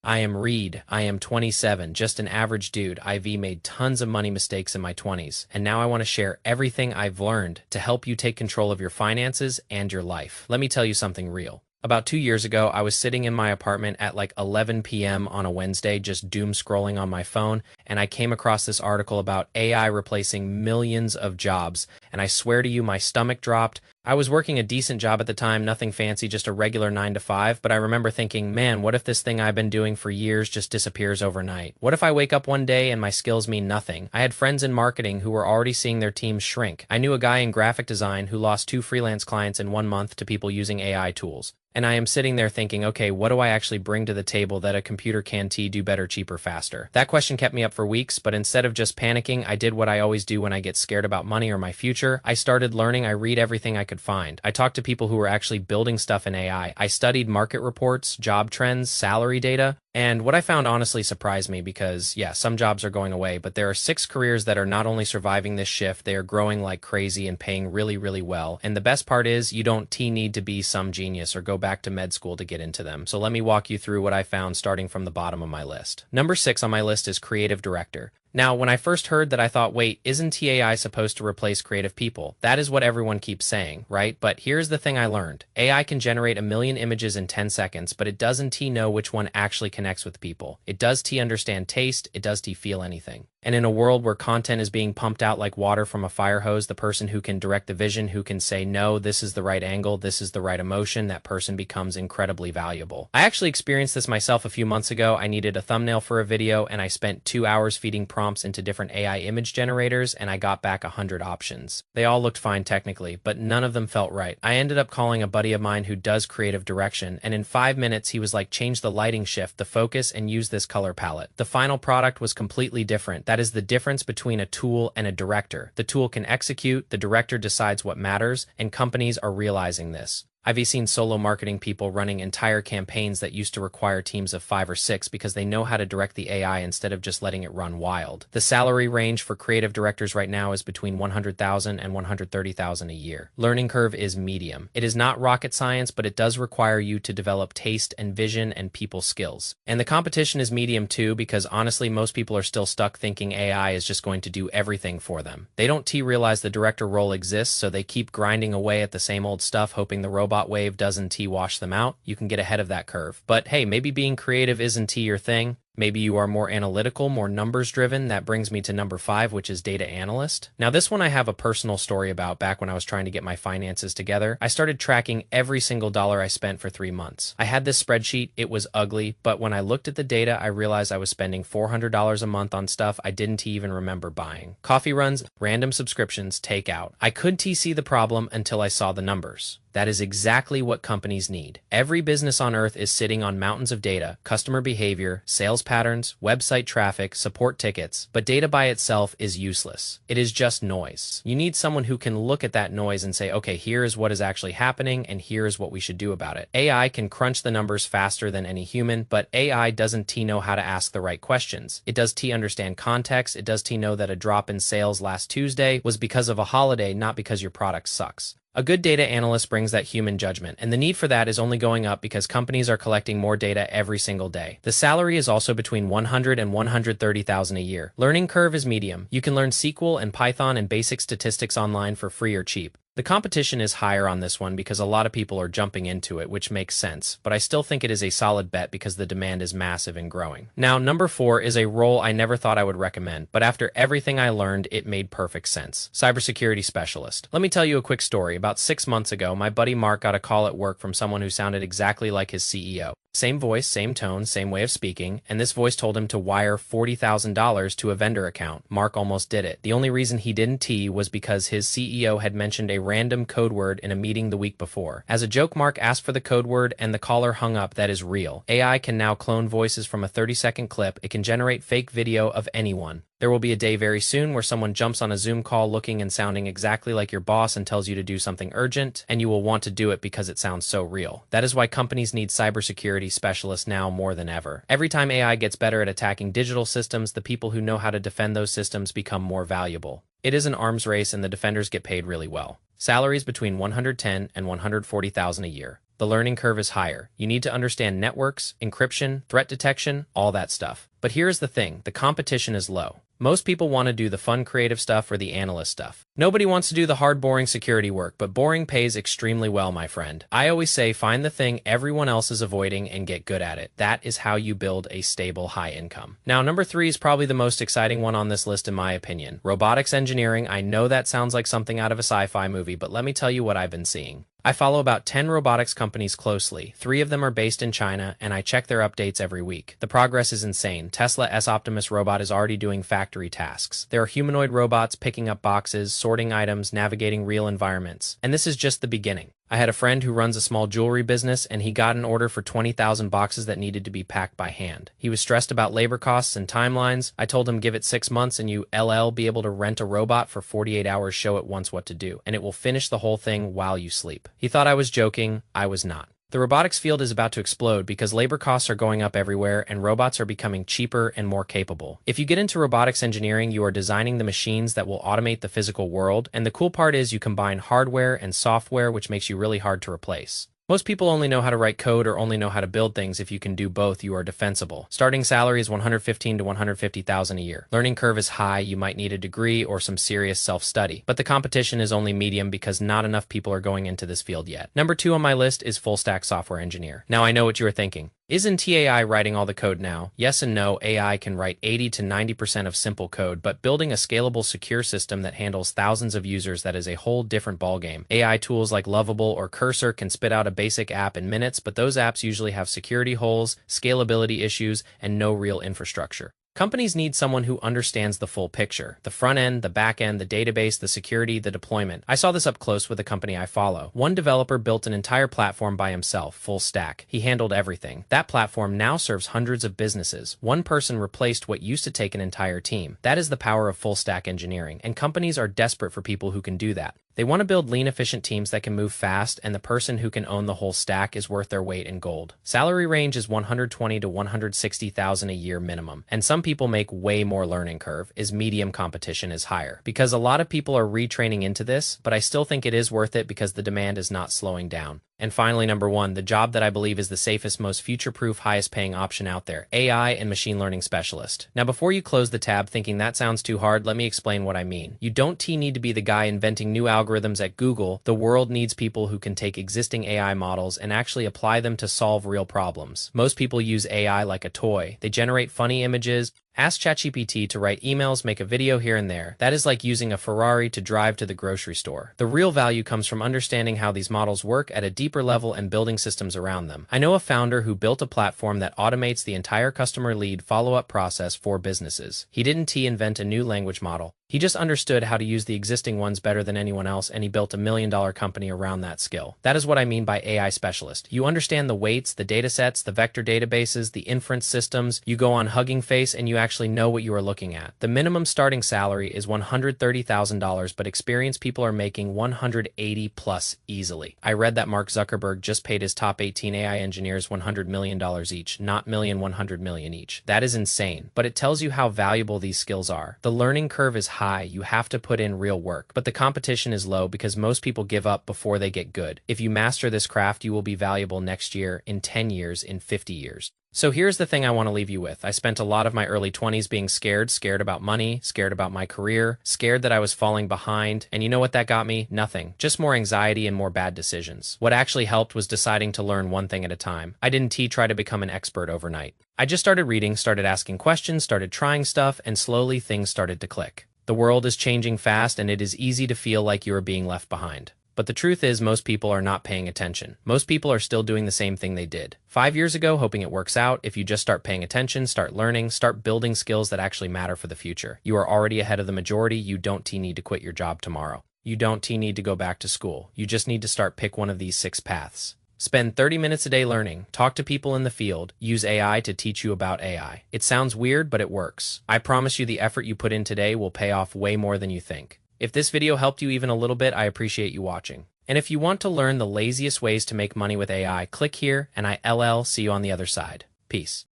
I am Reed. I am 27, just an average dude. I've made tons of money mistakes in my 20s, and now I want to share everything I've learned to help you take control of your finances and your life. Let me tell you something real. About 2 years ago, I was sitting in my apartment at like 11 p.m. on a Wednesday, just doom scrolling on my phone, and I came across this article about AI replacing millions of jobs, and I swear to you, my stomach dropped. I was working a decent job at the time, nothing fancy, just a regular 9 to 5, but I remember thinking, man, what if this thing I've been doing for years just disappears overnight? What if I wake up one day and my skills mean nothing? I had friends in marketing who were already seeing their teams shrink. I knew a guy in graphic design who lost 2 freelance clients in 1 month to people using AI tools. And I am sitting there thinking, okay, what do I actually bring to the table that a computer can't do better, cheaper, faster? That question kept me up for weeks, but instead of just panicking, I did what I always do when I get scared about money or my future. I started learning. I read everything I could find. I talked to people who were actually building stuff in AI. I studied market reports, job trends, salary data. And what I found honestly surprised me because, yeah, some jobs are going away, but there are 6 careers that are not only surviving this shift, they are growing like crazy and paying really, really well. And the best part is you don't need to be some genius or go back to med school to get into them. So let me walk you through what I found starting from the bottom of my list. Number 6 on my list is creative director. Now, when I first heard that, I thought, wait, isn't AI supposed to replace creative people? That is what everyone keeps saying, right? But here's the thing I learned. AI can generate 1,000,000 images in 10 seconds, but it doesn't know which one actually connects with people. It does understand taste, it does feel anything. And in a world where content is being pumped out like water from a fire hose, the person who can direct the vision, who can say, no, this is the right angle, this is the right emotion, that person becomes incredibly valuable. I actually experienced this myself a few months ago. I needed a thumbnail for a video, and I spent 2 hours feeding prompts into different AI image generators, and I got back 100 options. They all looked fine technically, but none of them felt right. I ended up calling a buddy of mine who does creative direction, and in 5 minutes he was like, change the lighting shift, the focus, and use this color palette. The final product was completely different. That is the difference between a tool and a director. The tool can execute, the director decides what matters, and companies are realizing this. I've seen solo marketing people running entire campaigns that used to require teams of 5 or 6 because they know how to direct the AI instead of just letting it run wild. The salary range for creative directors right now is between $100,000 and $130,000 a year. Learning curve is medium. It is not rocket science, but it does require you to develop taste and vision and people skills. And the competition is medium too, because honestly, most people are still stuck thinking AI is just going to do everything for them. They don't realize the director role exists, so they keep grinding away at the same old stuff, hoping the robot wave doesn't wash them out. You can get ahead of that curve. But hey, maybe being creative isn't your thing. Maybe you are more analytical, more numbers driven. That brings me to number 5, which is data analyst. Now, this one I have a personal story about. Back when I was trying to get my finances together, I started tracking every single dollar I spent for 3 months. I had this spreadsheet. It was ugly, but when I looked at the data, I realized I was spending $400 a month on stuff I didn't even remember buying. Coffee runs, random subscriptions, takeout. I couldn't see the problem until I saw the numbers. That is exactly what companies need. Every business on earth is sitting on mountains of data, customer behavior, sales patterns, website traffic, support tickets, but data by itself is useless. It is just noise. You need someone who can look at that noise and say, okay, here is what is actually happening, and here is what we should do about it. AI can crunch the numbers faster than any human, but AI doesn't know how to ask the right questions. It does understand context. It does know that a drop in sales last Tuesday was because of a holiday, not because your product sucks. A good data analyst brings that human judgment, and the need for that is only going up because companies are collecting more data every single day. The salary is also between $100,000 and $130,000 a year. Learning curve is medium. You can learn SQL and Python and basic statistics online for free or cheap. The competition is higher on this one because a lot of people are jumping into it, which makes sense, but I still think it is a solid bet because the demand is massive and growing. Now, number 4 is a role I never thought I would recommend, but after everything I learned, it made perfect sense. Cybersecurity specialist. Let me tell you a quick story. About 6 months ago, my buddy Mark got a call at work from someone who sounded exactly like his CEO. Same voice, same tone, same way of speaking, and this voice told him to wire $40,000 to a vendor account. Mark almost did it. The only reason he didn't was because his CEO had mentioned a random code word in a meeting the week before. As a joke, Mark asked for the code word and the caller hung up. That is real. AI can now clone voices from a 30-second clip. It can generate fake video of anyone. There will be a day very soon where someone jumps on a Zoom call looking and sounding exactly like your boss and tells you to do something urgent, and you will want to do it because it sounds so real. That is why companies need cybersecurity specialists now more than ever. Every time AI gets better at attacking digital systems, the people who know how to defend those systems become more valuable. It is an arms race, and the defenders get paid really well. Salaries between $110,000 and $140,000 a year. The learning curve is higher. You need to understand networks, encryption, threat detection, all that stuff. But here's the thing, the competition is low. Most people want to do the fun creative stuff or the analyst stuff. Nobody wants to do the hard boring security work, but boring pays extremely well, my friend. I always say find the thing everyone else is avoiding and get good at it. That is how you build a stable high income. Now, number 3 is probably the most exciting one on this list in my opinion. Robotics engineering. I know that sounds like something out of a sci-fi movie, but let me tell you what I've been seeing. I follow about 10 robotics companies closely. 3 of them are based in China, and I check their updates every week. The progress is insane. Tesla S Optimus robot is already doing factory tasks. There are humanoid robots picking up boxes, sorting items, navigating real environments. And this is just the beginning. I had a friend who runs a small jewelry business, and he got an order for 20,000 boxes that needed to be packed by hand. He was stressed about labor costs and timelines. I told him give it 6 months and you be able to rent a robot for 48 hours, show it once what to do, and it will finish the whole thing while you sleep. He thought I was joking. I was not. The robotics field is about to explode because labor costs are going up everywhere and robots are becoming cheaper and more capable. If you get into robotics engineering, you are designing the machines that will automate the physical world, and the cool part is you combine hardware and software, which makes you really hard to replace. Most people only know how to write code or only know how to build things. If you can do both, you are defensible. Starting salary is $115,000 to $150,000 a year. Learning curve is high. You might need a degree or some serious self-study. But the competition is only medium because not enough people are going into this field yet. Number 2 on my list is full stack software engineer. Now I know what you are thinking. Isn't AI writing all the code now? Yes and no. AI can write 80 to 90% of simple code, but building a scalable, secure system that handles thousands of users, that is a whole different ballgame. AI tools like Lovable or Cursor can spit out a basic app in minutes, but those apps usually have security holes, scalability issues, and no real infrastructure. Companies need someone who understands the full picture. The front end, the back end, the database, the security, the deployment. I saw this up close with a company I follow. One developer built an entire platform by himself, full stack. He handled everything. That platform now serves hundreds of businesses. One person replaced what used to take an entire team. That is the power of full stack engineering, and companies are desperate for people who can do that. They want to build lean, efficient teams that can move fast, and the person who can own the whole stack is worth their weight in gold. Salary range is $120,000 to $160,000 a year minimum, and some people make way more. Learning curve is medium, competition is higher. Because a lot of people are retraining into this, but I still think it is worth it because the demand is not slowing down. And finally, number 1, the job that I believe is the safest, most future-proof, highest-paying option out there, AI and machine learning specialist. Now, before you close the tab thinking that sounds too hard, let me explain what I mean. You don't need to be the guy inventing new algorithms at Google. The world needs people who can take existing AI models and actually apply them to solve real problems. Most people use AI like a toy. They generate funny images, ask ChatGPT to write emails, make a video here and there. That is like using a Ferrari to drive to the grocery store. The real value comes from understanding how these models work at a deeper level and building systems around them. I know a founder who built a platform that automates the entire customer lead follow-up process for businesses. He didn't invent a new language model. He just understood how to use the existing ones better than anyone else, and he built $1 million company around that skill. That is what I mean by AI specialist. You understand the weights, the data sets, the vector databases, the inference systems. You go on Hugging Face and you actually know what you are looking at. The minimum starting salary is $130,000, but experienced people are making $180 plus easily. I read that Mark Zuckerberg just paid his top 18 AI engineers $100 million each, not million, $100 million each. That is insane, but it tells you how valuable these skills are. The learning curve is high. You have to put in real work, but the competition is low because most people give up before they get good. If you master this craft, you will be valuable next year, in 10 years, in 50 years. So here's the thing I want to leave you with. I spent a lot of my early 20s being scared about money, scared about my career, scared that I was falling behind. And you know what that got me? Nothing. Just more anxiety and more bad decisions. What actually helped was deciding to learn one thing at a time. I didn't try to become an expert overnight. I just started reading, started asking questions, started trying stuff, and slowly things started to click. The world is changing fast, and it is easy to feel like you are being left behind. But the truth is, most people are not paying attention. Most people are still doing the same thing they did 5 years ago, hoping it works out. If you just start paying attention, start learning, start building skills that actually matter for the future, you are already ahead of the majority. You don't need to quit your job tomorrow. You don't need to go back to school. You just need to start. Pick one of these 6 paths. Spend 30 minutes a day learning, talk to people in the field, use AI to teach you about AI. It sounds weird, but it works. I promise you the effort you put in today will pay off way more than you think. If this video helped you even a little bit, I appreciate you watching. And if you want to learn the laziest ways to make money with AI, click here and I'll see you on the other side. Peace.